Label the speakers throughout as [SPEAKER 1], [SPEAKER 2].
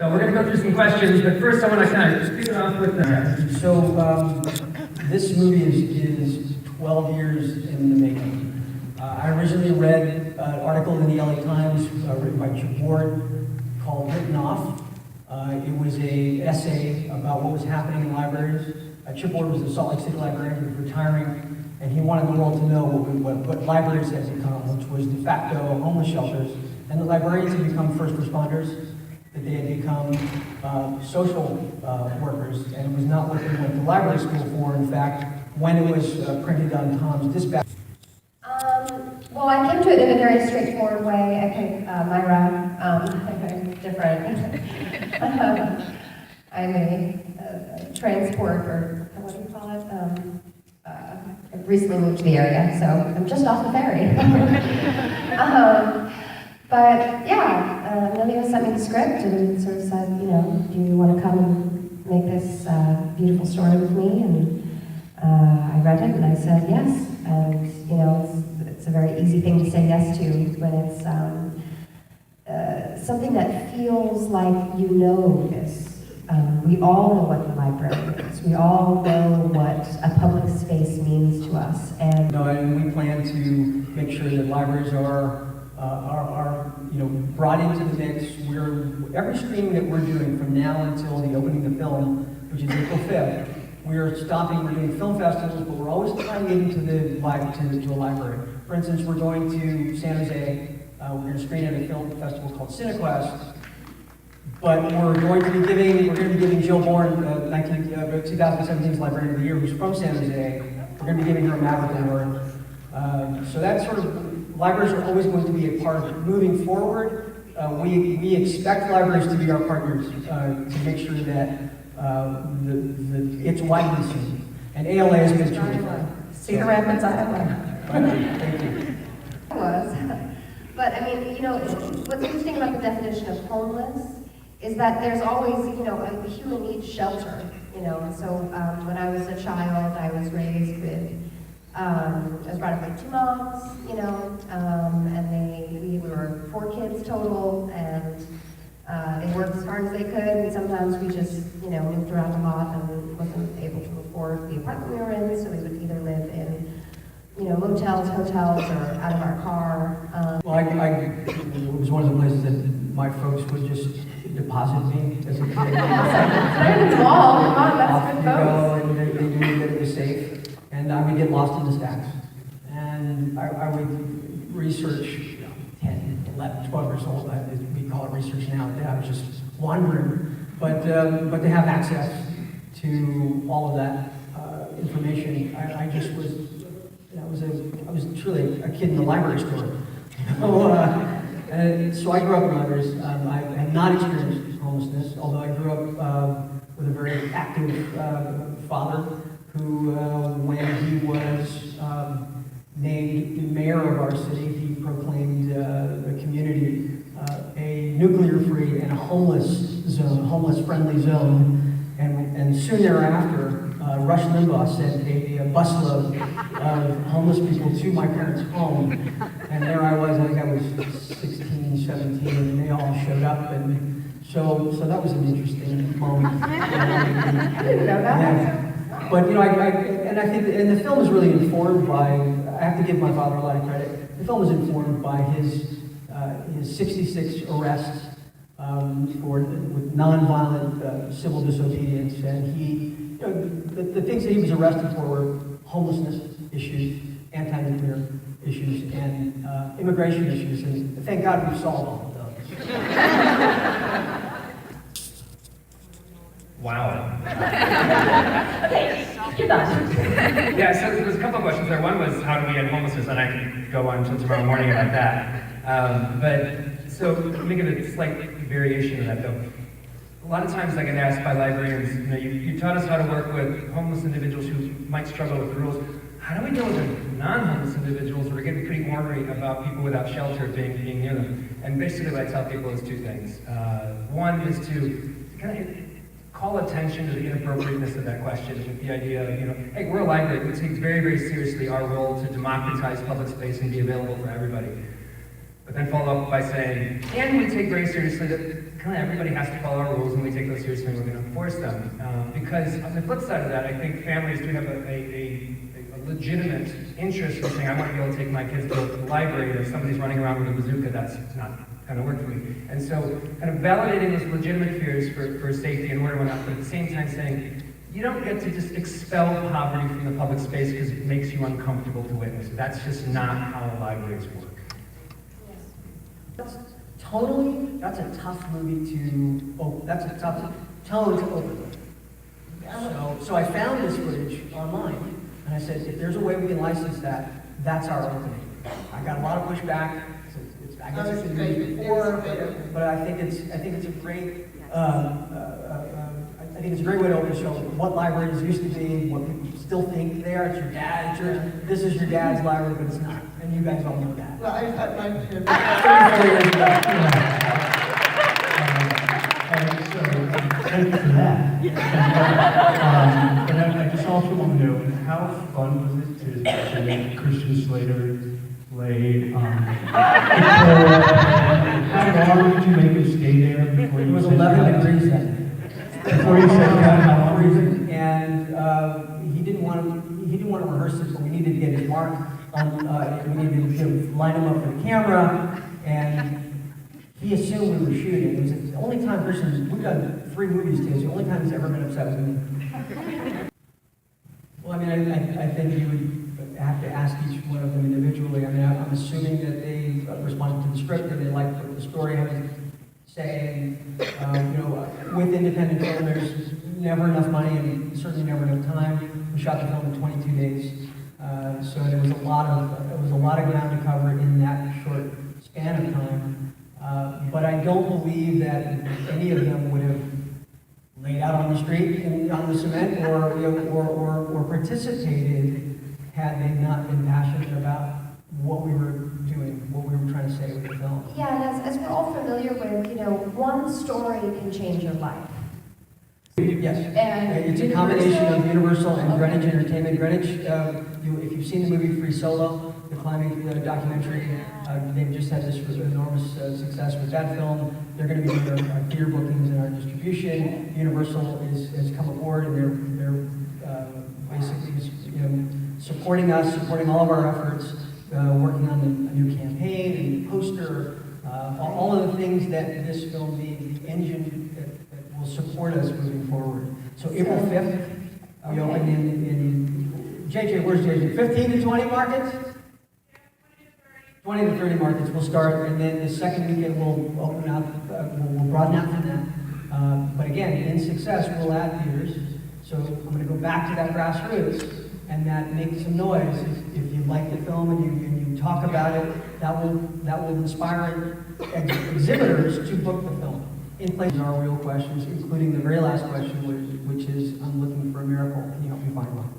[SPEAKER 1] So we're going to go through some questions, but first I want to kind of kick it off with
[SPEAKER 2] this movie is 12 years in the making. I originally read an article in the LA Times written by Chip Ward called Written Off. It was an essay about what was happening in libraries. Chip Ward was the Salt Lake City librarian who was retiring, and he wanted the world to know what libraries had become, which was de facto homeless shelters. And the librarians had become first responders, that they had become social workers, and it was not what they went to library school for. In fact, when it was printed on Tom's Dispatch.
[SPEAKER 3] Well, I came to it in a very straightforward way. Okay, Myra, different. I'm a transport, or what do you call it? I've recently moved to the area, so I'm just off the ferry. But yeah, Emilio sent me the script and sort of said, you know, do you want to come and make this beautiful story with me? And I read it and I said yes. And you know, it's a very easy thing to say yes to when it's something that feels like you know this. We all know what the library is. We all know what a public space means to us. And
[SPEAKER 2] we plan to make sure that libraries are brought into the mix. Every screening that we're doing from now until the opening of the film, which is April 5th, we're doing film festivals, but we're always tying it into to a library. For instance, we're going to San Jose. We're going to screen at a film festival called CineQuest. But we're going to be giving Jill Bourne 2017's Librarian of the Year, who's from San Jose. We're going to be giving her a Maverick Award. So that sort of, libraries are always going to be a part of it. Moving forward, we expect libraries to be our partners to make sure that it's widely seen. And ALA has been terrific.
[SPEAKER 3] Cedar Rapids, Iowa.
[SPEAKER 2] Thank you.
[SPEAKER 3] It was. But I mean, you know, what's interesting about the definition of homeless is that there's always, you know, a human needs shelter, you know. And so when I was a child, I was raised with, I was brought up by two moms, you know, and we were 4 kids total, and they worked as hard as they could, and sometimes we just, you know, moved around a lot and wasn't able to afford the apartment we were in, so we would either live in, you know, motels, hotels, or out of our car.
[SPEAKER 2] Well, it was one of the places that my folks would just deposit me as a kid.
[SPEAKER 3] It's better than small, come on, that's good folks.
[SPEAKER 2] And they knew that it was safe. And I would get lost in the stacks. And I would research, 10, 11, 12 years old, we call it research now. I was just wandering. But to have access to all of that information, I just was, I was truly a kid in the library store. So I grew up in libraries. I have not experienced homelessness, although I grew up with a very active father who, when he was named mayor of our city, he proclaimed the community a nuclear-free and a homeless-friendly zone. And soon thereafter, Rush Limbaugh sent a busload of homeless people to my parents' home. And there I was, I think I was 16, 17, and they all showed up. And so that was an interesting moment.
[SPEAKER 3] I didn't know that.
[SPEAKER 2] Yeah. But, you know, I think, and the film is really informed by, I have to give my father a lot of credit. The film is informed by his 66 arrests with nonviolent civil disobedience, and he, you know, the things that he was arrested for were homelessness issues, anti-nuclear issues, and immigration issues, and thank God we've solved all of those.
[SPEAKER 1] wow.
[SPEAKER 3] Okay, you're done.
[SPEAKER 1] Yeah, so there was a couple of questions there. One was how do we end homelessness, and I can go on until tomorrow morning about that. But so let me give a slight variation of that though. A lot of times I get asked by librarians, you know, you taught us how to work with homeless individuals who might struggle with the rules. How do we deal with the non-homeless individuals who are getting pretty ornery about people without shelter being near them? And basically what I tell people is 2 things. One is to kind of call attention to the inappropriateness of that question with the idea of, you know, hey, we're a library. We take very, very seriously our role to democratize public space and be available for everybody. But then follow up by saying, and we take very seriously that kind of everybody has to follow our rules, and we take those seriously, and we're going to enforce them. Because on the flip side of that, I think families do have a legitimate interest in saying, I want to be able to take my kids to the library, and if somebody's running around with a bazooka, that's not going to work for me. And so kind of validating those legitimate fears for safety and order and whatnot, but at the same time saying, you don't get to just expel poverty from the public space because it makes you uncomfortable to witness. That's just not how libraries work.
[SPEAKER 2] That's a tough movie to open. That's a tough tone to open. So I found this footage online, and I said, if there's a way we can license that, that's our opening. I got a lot of pushback. I guess it's been used before, but I think it's a great. I think it's a great way to open a show what libraries used to be, what people still think they are. It's your dad. This is your dad's library, but it's not, and you guys all know that.
[SPEAKER 4] Well, I've had my kids.
[SPEAKER 5] Thank you for that. But I just also want to know, how fun was it to make Christian Slater play how long did you make him stay there before
[SPEAKER 2] It
[SPEAKER 5] you
[SPEAKER 2] was
[SPEAKER 5] said
[SPEAKER 2] 11
[SPEAKER 5] that?
[SPEAKER 2] degrees then.
[SPEAKER 5] Before you said that, how long was it?
[SPEAKER 2] And he didn't want to rehearse it, but we needed to get his mark. We needed to line him up for the camera, and he assumed we were shooting. It was the only time we've done 3 movies together. It's the only time he's ever been upset with me. Well, I mean, I think you would have to ask each one of them individually. I mean, I'm assuming that they responded to the script and they liked what the story had to say. And, with independent film, there's never enough money and certainly never enough time. We shot the film in 22 days, so there was a lot of ground to cover in that short span of time. But I don't believe that any of them would have laid out on the street and on the cement or participated had they not been passionate about what we were doing, what we were trying to say with the film.
[SPEAKER 3] Yeah, and as we're all familiar with, one story can change your life.
[SPEAKER 2] Yes,
[SPEAKER 3] And
[SPEAKER 2] it's a combination of Universal and Greenwich Entertainment. Greenwich, if you've seen the movie Free Solo, the climbing documentary, they've just had this enormous success with that film. They're going to be doing our theater bookings and our distribution. Universal has come aboard, and they're basically supporting us, supporting all of our efforts, working on a new campaign, a new poster, all of the things that this film being the engine that will support us moving forward. So April 5th, we opened in JJ, where's JJ? 15 to 20 markets? 20 to 30 markets we'll start, and then the second weekend we'll open up, we'll broaden out from that. But again, in success, we'll add theaters. So I'm going to go back to that grassroots and that make some noise. If you like the film and you talk about it, that will inspire exhibitors to book the film. In place are real questions, including the very last question, which is, I'm looking for a miracle. Can you help me find one?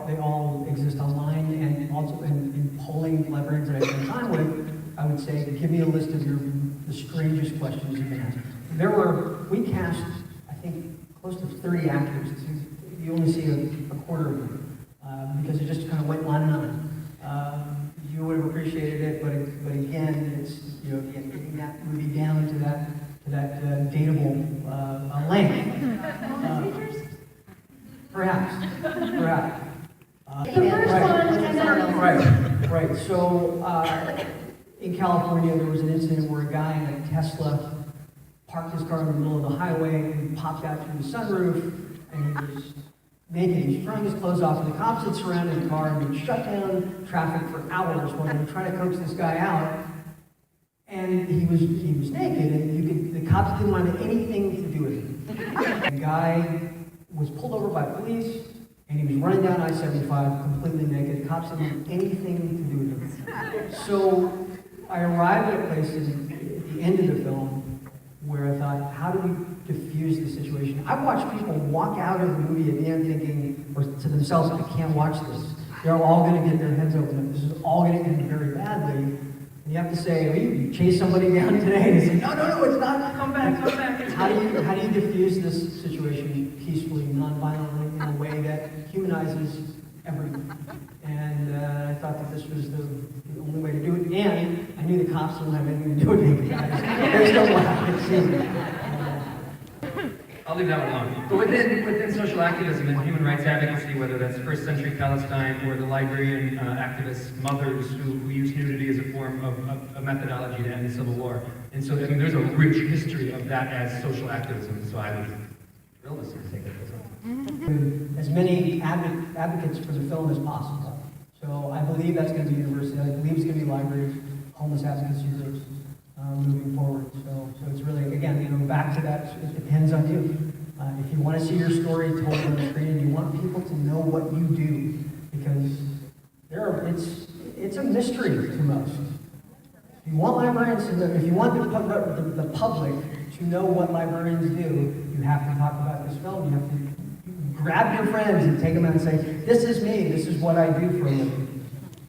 [SPEAKER 2] They all exist online, and also in polling librarians that I spend time with, I would say, give me a list of the strangest questions you can ask. We cast, I think, close to 30 actors. You only see a quarter of them, because it just kind of went on and on. You would have appreciated it, but again, it's, getting that movie down to that dateable length. Perhaps.
[SPEAKER 3] The first one, and then
[SPEAKER 2] Right. So, in California, there was an incident where a guy in a Tesla parked his car in the middle of the highway and popped out through the sunroof, and he was naked. He was throwing his clothes off, and the cops had surrounded the car and they shut down traffic for hours while they were trying to coax this guy out. And he was naked, and the cops didn't want anything to do with it. The guy was pulled over by police, and he was running down I-75 completely naked. The cops didn't want anything to do with him. So I arrived at a place at the end of the film where I thought, how do we diffuse the situation? I've watched people walk out of the movie at the end thinking, or to themselves, I can't watch this. They're all going to get their heads open. This is all going to end very badly. And you have to say, oh, you chase somebody down today, and they say, no, it's not. Come back. How do you diffuse this situation peacefully, non-violently, in a way that humanizes everyone? And I thought that this was the only way to do it. And I knew the cops didn't have anything to do with it. They still laughed. too.
[SPEAKER 1] I'll leave that one alone. But within social activism and human rights advocacy, whether that's first century Palestine or the Liberian activist mothers who used nudity as a form of a methodology to end the Civil War. And so, I mean, there's a rich history of that as social activism. So I was thrilled to see take it.
[SPEAKER 2] As many advocates for the film as possible. So I believe that's going to be university. I believe it's going to be libraries, homeless advocacy groups moving forward. So it's really, again, back to that, it depends on you. If you want to see your story told on the screen and you want people to know what you do, because it's a mystery to most. If you want librarians to know, if you want the public to know what librarians do, you have to talk about this film. You have to grab your friends and take them out and say, this is me, this is what I do for a living.